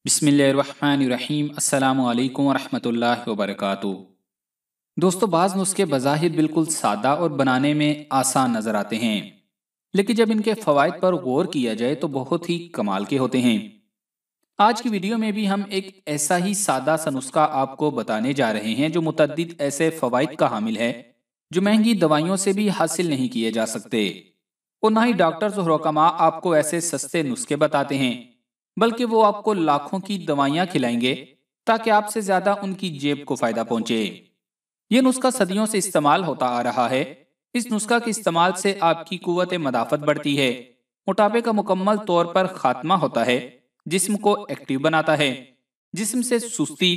बिस्मिल्लाहिर्रहमानिर्रहीम। अस्सलाम वालेकुम वरहमतुल्लाहि वबरकातुहू। दोस्तों, बाज़ नुस्खे बज़ाहिर बिल्कुल सादा और बनाने में आसान नज़र आते हैं, लेकिन जब इनके फ़वाइद पर गौर किया जाए तो बहुत ही कमाल के होते हैं। आज की वीडियो में भी हम एक ऐसा ही सादा सा नुस्खा आपको बताने जा रहे हैं जो मुतअद्दिद ऐसे फ़वाइद का हामिल है जो महंगी दवाइयों से भी हासिल नहीं किए जा सकते। और ना ही डॉक्टर्स और हुक्कामा आपको ऐसे सस्ते नुस्खे बताते हैं, बल्कि वो आपको लाखों की दवाइयाँ खिलाएंगे ताकि आपसे ज्यादा उनकी जेब को फायदा पहुंचे। ये नुस्खा सदियों से इस्तेमाल होता आ रहा है। इस नुस्खा के इस्तेमाल से आपकी कुव्वत मदाफत बढ़ती है, मोटापे का मुकम्मल तौर पर खात्मा होता है, जिस्म को एक्टिव बनाता है, जिस्म से सुस्ती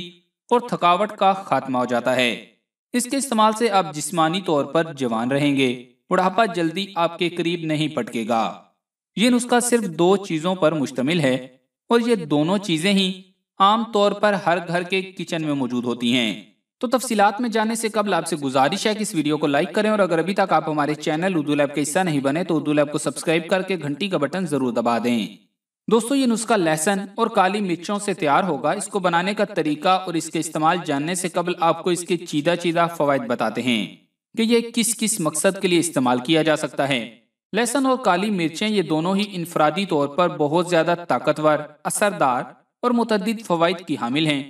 और थकावट का खात्मा हो जाता है। इसके इस्तेमाल से आप जिस्मानी तौर पर जवान रहेंगे, बुढ़ापा जल्दी आपके करीब नहीं पटकेगा। ये नुस्खा सिर्फ दो चीजों पर मुश्तमिल है, और ये दोनों चीजें ही आम तौर पर हर घर के किचन में मौजूद होती हैं। तो तफसीलात में जाने से कबल आपसे गुजारिश है कि इस वीडियो को लाइक करें, और अगर अभी तक आप हमारे चैनल उर्दू लैब का हिस्सा नहीं बने तो उर्दू लैब को सब्सक्राइब करके घंटी का बटन जरूर दबा दें। दोस्तों, ये नुस्खा लहसुन और काली मिर्चों से तैयार होगा। इसको बनाने का तरीका और इसके इस्तेमाल जानने से कबल आपको इसके चीदा चीदा फवायद बताते हैं कि ये किस किस मकसद के लिए इस्तेमाल किया जा सकता है। लहसुन और काली मिर्चें ये दोनों ही इनफरादी तौर पर बहुत ज्यादा ताकतवर, असरदार और मुतअद्दिद फवाइद की हामिल हैं,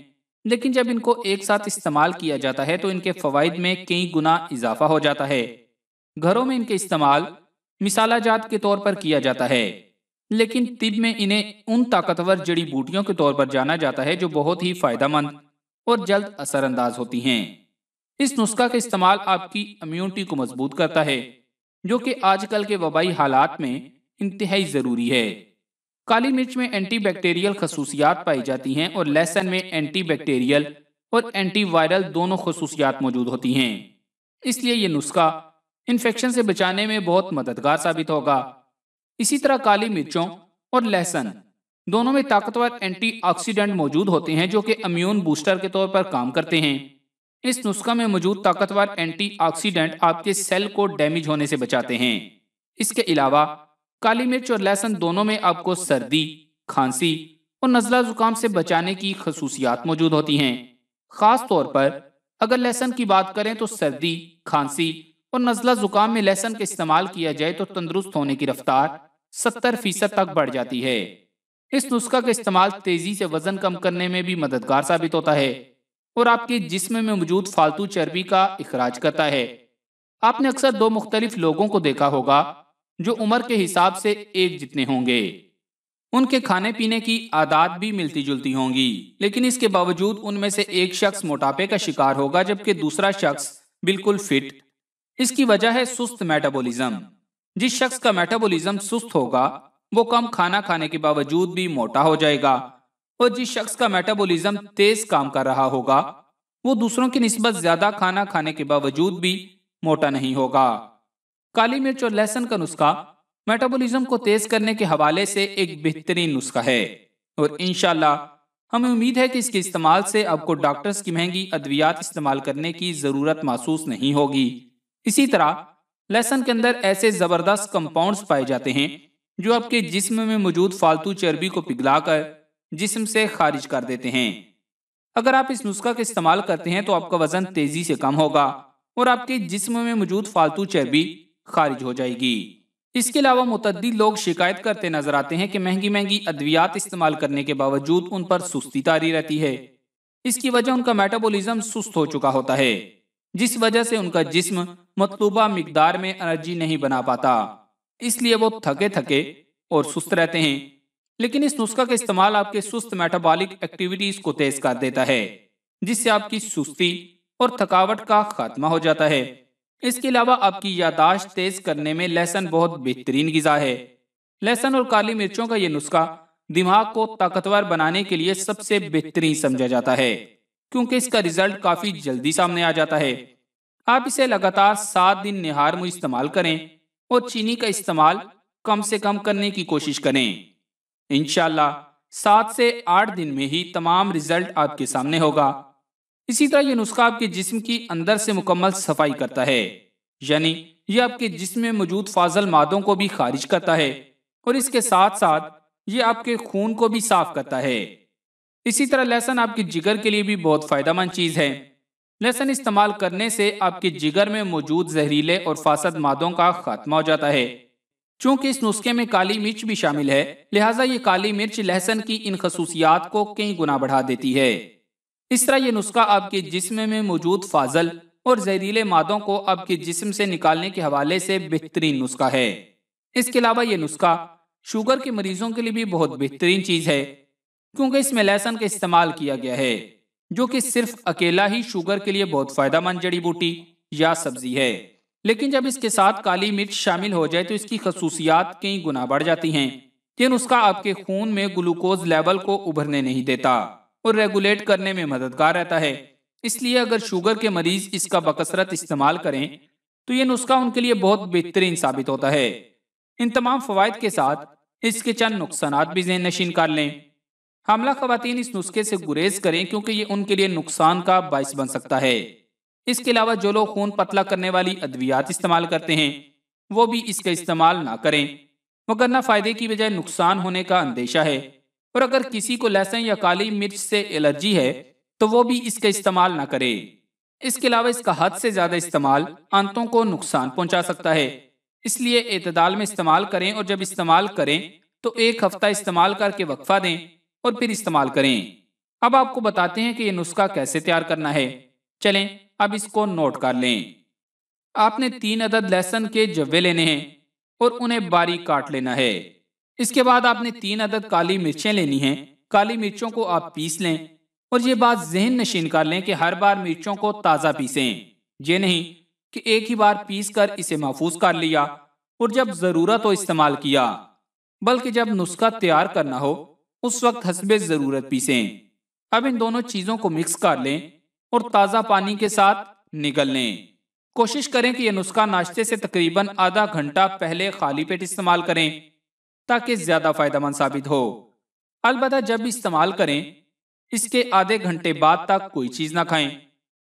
लेकिन जब इनको एक साथ इस्तेमाल किया जाता है तो इनके फवाइद में कई गुना इजाफा हो जाता है। घरों में इनके इस्तेमाल मिसाला जात के तौर पर किया जाता है, लेकिन तिब में इन्हें उन ताकतवर जड़ी बूटियों के तौर पर जाना जाता है जो बहुत ही फायदेमंद और जल्द असरअंदाज होती हैं। इस नुस्खा का इस्तेमाल आपकी इम्यूनिटी को मजबूत करता है, जो कि आजकल के वबाई हालात में इंतहाई ज़रूरी है। काली मिर्च में एंटी बैक्टीरियल खसूसियात पाई जाती हैं, और लहसुन में एंटी बैक्टीरियल और एंटी वायरल दोनों खसूसियात मौजूद होती हैं। इसलिए ये नुस्खा इन्फेक्शन से बचाने में बहुत मददगार साबित होगा। इसी तरह काली मिर्चों और लहसुन दोनों में ताकतवर एंटीऑक्सीडेंट मौजूद होते हैं, जो कि इम्यून बूस्टर के तौर पर काम करते हैं। इस नुस्खा में मौजूद ताकतवर एंटीऑक्सीडेंट आपके सेल को डैमेज होने से बचाते हैं। इसके अलावा काली मिर्च और लहसुन दोनों में आपको सर्दी, खांसी और नज़ला जुकाम से बचाने की खसूसियात मौजूद होती हैं। खास तौर पर अगर लहसुन की बात करें तो सर्दी, खांसी और नज़ला जुकाम में लहसुन का इस्तेमाल किया जाए तो तंदुरुस्त होने की रफ्तार 70% तक बढ़ जाती है। इस नुस्खा का इस्तेमाल तेजी से वजन कम करने में भी मददगार साबित होता है, और आपके जिस्म में मौजूद फालतू चर्बी का इखराज करता है। आपने अक्सर दो मुख्तलिफ लोगों को देखा होगा जो उम्र के हिसाब से एक जितने होंगे। उनके खाने पीने की आदत भी मिलती जुलती होंगी, लेकिन इसके बावजूद उनमें से एक शख्स मोटापे का शिकार होगा जबकि दूसरा शख्स बिल्कुल फिट। इसकी वजह है सुस्त मेटाबॉलिज्म। जिस शख्स का मेटाबॉलिज्म सुस्त होगा वो कम खाना खाने के बावजूद भी मोटा हो जाएगा, और जिस शख्स का मेटाबॉलिज्म तेज काम कर रहा होगा वो दूसरों की निस्बत ज्यादा खाना खाने के बावजूद भी मोटा नहीं होगा। काली मिर्च और लहसुन का नुस्खा मेटाबॉलिज्म को तेज करने के हवाले से एक बेहतरीन नुस्खा है, और इंशाल्लाह हमें उम्मीद है कि इसके इस्तेमाल से आपको डॉक्टर्स की महंगी अद्वियात इस्तेमाल करने की जरूरत महसूस नहीं होगी। इसी तरह लहसुन के अंदर ऐसे जबरदस्त कंपाउंड्स पाए जाते हैं जो आपके जिस्म में मौजूद फालतू चर्बी को पिघलाकर जिस्म से खारिज कर देते हैं। अगर आप इस नुस्खा का इस्तेमाल करते हैं तो आपका वजन तेजी से कम होगा और आपके जिस्म में मौजूद फालतू चर्बी खारिज हो जाएगी। इसके अलावा मुतअद्दिद लोग शिकायत करते नजर आते हैं कि महंगी महंगी अद्वियात इस्तेमाल करने के बावजूद उन पर सुस्ती तारी रहती है। इसकी वजह उनका मेटाबॉलिज्म सुस्त हो चुका होता है, जिस वजह से उनका जिस्म मतलूबा मिकदार में एनर्जी नहीं बना पाता। इसलिए वो थके थके और सुस्त रहते हैं। लेकिन इस नुस्खा का इस्तेमाल आपके सुस्त मेटाबॉलिक एक्टिविटीज को तेज कर देता है, जिससे आपकी सुस्ती और थकावट का खात्मा हो जाता है। इसके अलावा आपकी यादाश्त तेज करने में लहसुन बहुत बेहतरीन ग़िज़ा है। लहसुन और काली मिर्चों का ये नुस्खा दिमाग को ताकतवर बनाने के लिए सबसे बेहतरीन समझा जाता है, क्योंकि इसका रिजल्ट काफी जल्दी सामने आ जाता है। आप इसे लगातार 7 दिन निहार मुँह इस्तेमाल करें और चीनी का इस्तेमाल कम से कम करने की कोशिश करें। इंशाल्लाह 7 से 8 दिन में ही तमाम रिजल्ट आपके सामने होगा। इसी तरह यह नुस्खा आपके जिस्म की अंदर से मुकम्मल सफाई करता है, यानी यह आपके जिस्म में मौजूद फाजल मादों को भी खारिज करता है, और इसके साथ साथ ये आपके खून को भी साफ करता है। اسی طرح لہسن آپ کے جگر کے لیے بھی بہت فائدہ مند چیز ہے۔ لہسن استعمال کرنے سے آپ کے جگر میں موجود زہریلے اور فاسد مادوں کا خاتمہ ہو جاتا ہے۔ چونکہ اس نسخے میں کالی مرچ بھی شامل ہے، لہٰذا یہ کالی مرچ لہسن کی ان خصوصیات کو کئی گنا بڑھا دیتی ہے۔ اس طرح یہ نسخہ آپ کے جسم میں موجود فاضل اور زہریلے مادوں کو آپ کے جسم سے نکالنے کے حوالے سے بہترین نسخہ ہے۔ اس کے علاوہ یہ نسخہ شوگر کے مریضوں کے لیے بھی بہت بہترین چیز ہے، کیونکہ اس میں لہسن کا استعمال کیا گیا ہے، جو کہ صرف اکیلا ہی شوگر کے لیے بہت فائدہ مند جڑی بوٹی یا سبزی ہے، لیکن جب اس کے ساتھ کالی مرچ شامل ہو جائے تو اس کی خصوصیات کئی گنا بڑھ جاتی ہیں۔ یہ نسخہ آپ کے خون میں گلوکوز لیول کو ابھرنے نہیں دیتا اور ریگولیٹ کرنے میں مددگار رہتا ہے۔ اس لیے اگر شوگر کے مریض اس کا بکثرت استعمال کریں تو یہ نسخہ ان کے لیے بہت بہترین ثابت ہوتا ہے۔ ان تمام فوائد کے ساتھ اس کے چند نقصانات بھی ذہن نشین کر لیں۔ حاملہ خواتین اس نسخے سے گریز کریں کیونکہ یہ ان کے لیے نقصان کا باعث بن سکتا ہے۔ اس کے علاوہ جو لوگ خون پتلا کرنے والی ادویات استعمال کرتے ہیں وہ بھی اس کا استعمال نہ کریں، وگرنہ فائدے کی بجائے نقصان ہونے کا اندیشہ ہے۔ اور اگر کسی کو لہسن یا کالی مرچ سے الرجی ہے تو وہ بھی اس کا استعمال نہ کرے۔ اس کے علاوہ اس کا حد سے زیادہ استعمال آنتوں کو نقصان پہنچا سکتا ہے، اس لیے اعتدال میں استعمال کریں، اور جب استعمال کریں تو 1 ہفتہ استعمال کر کے وقفہ دیں اور پھر استعمال کریں۔ اب آپ کو بتاتے ہیں کہ یہ نسخہ کیسے تیار کرنا ہے، چلیں اب اس کو نوٹ کر لیں۔ آپ نے 3 عدد لہسن کے جوے لینے ہیں اور انہیں باریک کاٹ لینا ہے۔ اس کے بعد آپ نے 3 عدد کالی مرچیں لینی ہیں۔ کالی مرچوں کو آپ پیس لیں، اور یہ بات ذہن نشین کر لیں کہ ہر بار مرچوں کو تازہ پیسیں، یہ نہیں کہ ایک ہی بار پیس کر اسے محفوظ کر لیا اور جب ضرورت ہو استعمال کیا، بلکہ جب نسخہ تیار کرنا ہو اس وقت حسب ضرورت پیسیں۔ اب ان دونوں چیزوں کو مکس کر لیں اور تازہ پانی کے ساتھ نگل لیں۔ کوشش کریں کہ یہ نسخہ ناشتے سے تقریباً آدھا گھنٹہ پہلے خالی پیٹ استعمال کریں تاکہ زیادہ فائدہ مند ثابت ہو۔ البتہ جب استعمال کریں اس کے آدھے گھنٹے بعد تک کوئی چیز نہ کھائیں۔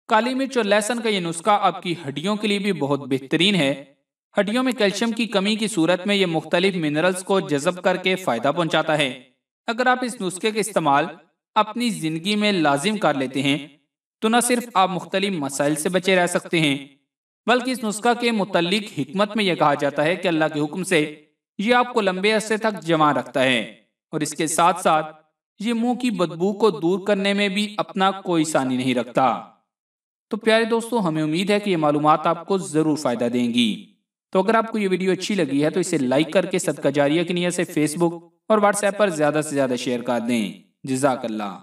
کالی مرچ اور لہسن کا یہ نسخہ آپ کی ہڈیوں کے لیے بھی بہت بہترین ہے۔ ہڈیوں میں کیلشیم کی کمی کی صورت میں یہ مختلف منرلز کو جذب کر کے فائدہ پہنچاتا ہے۔ اگر آپ اس نسخے کے استعمال اپنی زندگی میں لازم کر لیتے ہیں تو نہ صرف آپ مختلف مسائل سے بچے رہ سکتے ہیں، بلکہ اس نسخہ کے متعلق حکمت میں یہ کہا جاتا ہے کہ اللہ کے حکم سے یہ آپ کو لمبے عرصے تک جمع رکھتا ہے، اور اس کے ساتھ ساتھ یہ منہ کی بدبو کو دور کرنے میں بھی اپنا کوئی ثانی نہیں رکھتا۔ تو پیارے دوستو، ہمیں امید ہے کہ یہ معلومات آپ کو ضرور فائدہ دیں گی۔ تو اگر آپ کو یہ ویڈیو اچھی لگی ہے تو اسے لائک کر کے صدقہ جاریہ کی نیت سے فیس بک اور واٹس ایپ پر زیادہ سے زیادہ شیئر کر دیں۔ جزاک اللہ۔